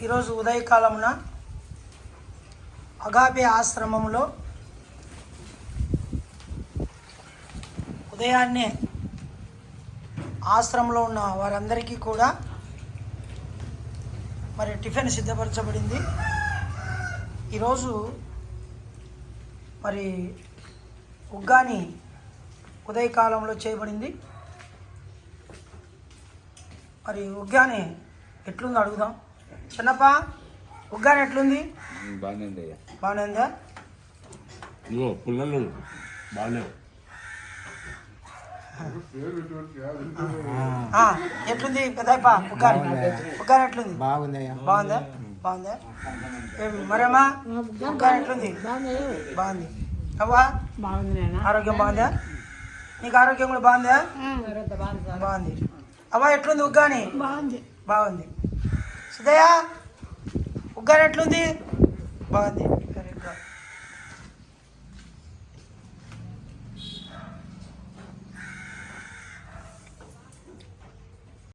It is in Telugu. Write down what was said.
ఈరోజు ఉదయకాలమున అగాపే ఆశ్రమంలో ఉదయాన్నే ఆశ్రమంలో ఉన్న వారందరికీ కూడా మరి టిఫిన్ సిద్ధపరచబడింది. ఈరోజు మరి ఉగ్గాని ఉదయకాలంలో చేయబడింది. మరి ఉగ్గాని ఎట్లుంది అడుగుదాం. చిన్నప్ప ఉగ్గాని ఎట్లుంది? బాగానే ఉందా? పుల్లలు బాగాలేవు. ఎట్లుంది పెద్దప్ప ఉగ్గాని? ఉగ్గాని ఎట్లుంది? బాగుందయ్యా. బాగుందా? బాగుందా? మరేమ్మా ఉగ్గాని ఎట్లుంది? బాగుంది. అవ్వా ఆరోగ్యం బాగుందా? నీకు ఆరోగ్యం కూడా బాగుందా? బాగుంది. అవ్వ ఎట్లుంది ఉగ్గాని? బాగుంది. సిద్ధయ్య ఉగ్గాని ఎట్లుంది? బాగుంది.